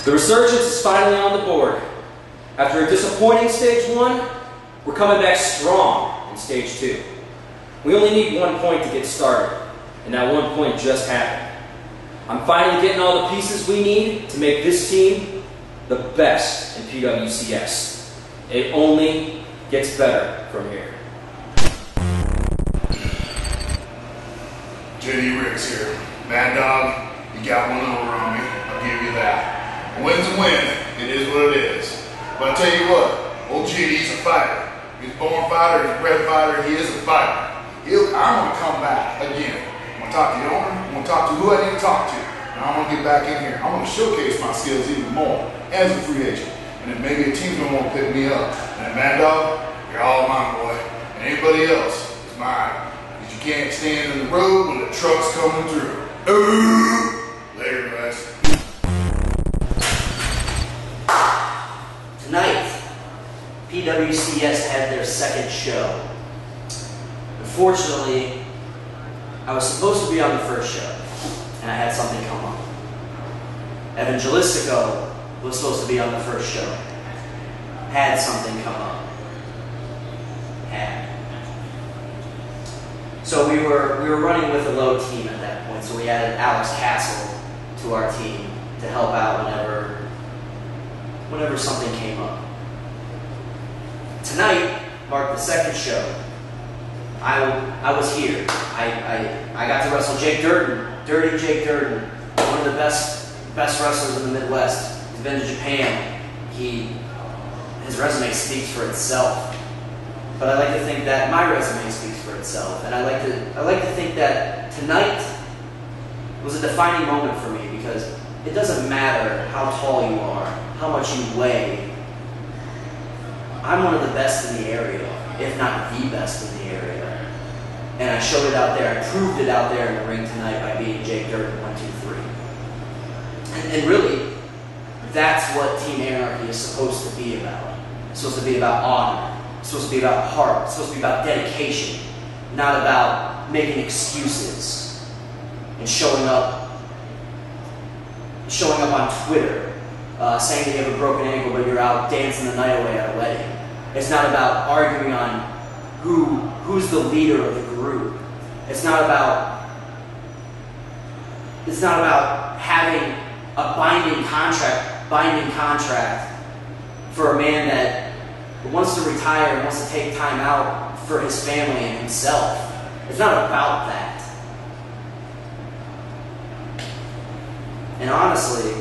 The resurgence is finally on the board. After a disappointing stage 1, we're coming back strong in stage 2. We only need 1 point to get started, and that 1 point just happened. I'm finally getting all the pieces we need to make this team the best in PWCS. It only gets better from here. REAX here. Mad Dog, you got one over on me. I'll give you that. A win's a win. It is what it is. But I'll tell you what, old GD's a fighter. He's a born fighter, he's a bred fighter, he is a fighter. I'm going to come back again. I'm going to talk to the owner, I'm going to talk to who I need to talk to. And I'm going to get back in here. I'm going to showcase my skills even more as a free agent. And then maybe a team's going to want to pick me up. And Mad Dog, you're all mine, boy. And anybody else is mine. Because you can't stand in the road when the truck's coming through. Later, guys. Tonight, PWCS had their second show. Unfortunately, I was supposed to be on the first show, and I had something come up. Evangelistico was supposed to be on the first show. Had something come up. Had. So we were running with a low team at that point, so we added Alex Castle to our team to help out whenever something came up. Tonight marked the second show. I was here. I got to wrestle Jake Durden, Dirty Jake Durden, one of the best wrestlers in the Midwest. He's been to Japan. His resume speaks for itself. But I like to think that my resume speaks for itself, and I like to think that tonight was a defining moment for me, because it doesn't matter how tall you are, how much you weigh. I'm one of the best in the area, if not the best in the area. And I showed it out there. I proved it out there in the ring tonight by beating Jake Durden 1, 2, 3. And really, that's what Team Anarchy is supposed to be about. It's supposed to be about honor. It's supposed to be about heart. It's supposed to be about dedication, not about making excuses and showing up on Twitter saying that you have a broken ankle but you're out dancing the night away at a wedding. It's not about arguing on who's the leader of the group. It's not about having a binding contract for a man that wants to retire and wants to take time out for his family and himself. It's not about that. And honestly,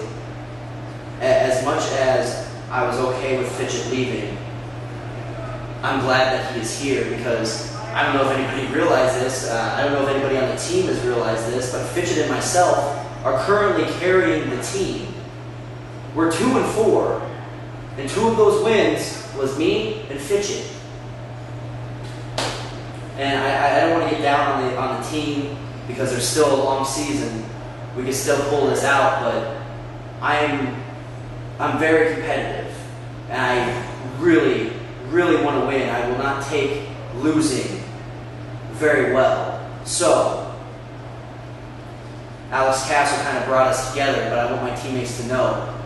as much as I was okay with Fitchett leaving, I'm glad that he is here, because I don't know if anybody realized this, I don't know if anybody on the team has realized this, but Fitchett and myself are currently carrying the team. We're 2-4, and 2 of those wins was me and Fitchett. And I don't want to get down on the team, because there's still a long season. We can still pull this out, but I'm very competitive, and I really want to win. I will not take losing very well. So, Alex Castle kind of brought us together, but I want my teammates to know,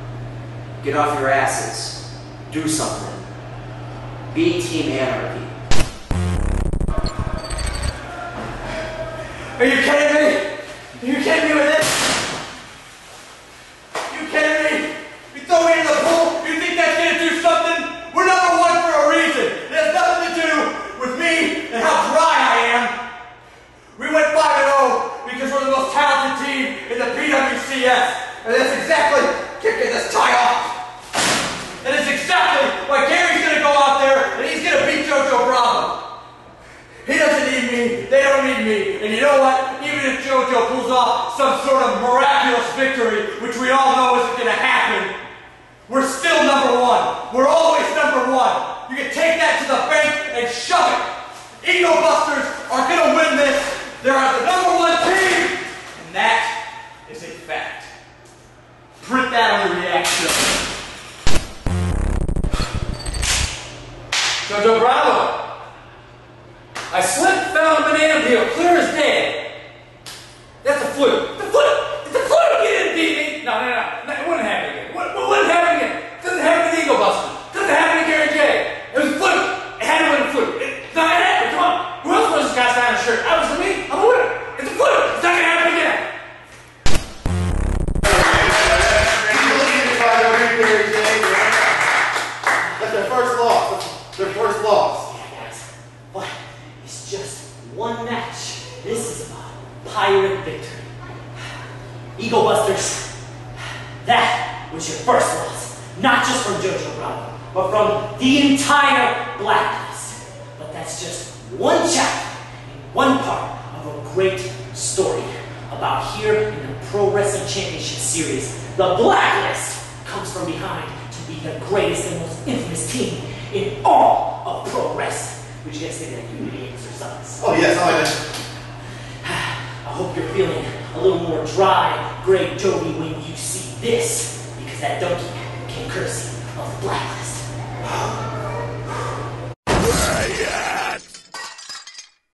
get off your asses, do something, be Team Anarchy. Are you kidding me? Are you kidding me with this? You kidding me? You throw me in the pool? You think that's gonna do something? We're number 1 for a reason. It has nothing to do with me and how dry I am. We went 5-0 because we're the most talented team in the PWCS. And that's exactly kicking this tie off. And it's exactly why Gary's gonna go out there and he's gonna beat JoJo Bravo. He doesn't need me, they don't need me. And you know what? Even if JoJo pulls off some sort of miraculous victory, which we all know isn't going to happen, we're still number 1. We're always number 1. You can take that to the bank and shove it. Ego Busters are going to win this. They're the number 1 team. And that is a fact. Print that on the REAX show. JoJo Bravo. I slipped, fell in a banana peel, clear as day. That's a fluke. The fluke! It's a fluke! You didn't beat me! No, Busters, that was your first loss. Not just from Jojo Bravo, but from the entire Blacklist. But that's just one chapter, one part of a great story about here in the Pro Wrestling Championship Series. The Blacklist comes from behind to be the greatest and most infamous team in all of pro wrestling. Would you guys think that human beings or sons? Oh yes, I like that. I hope you're feeling a little more dry, gray Jovi when you see this, because that donkey came courtesy of the Blacklist.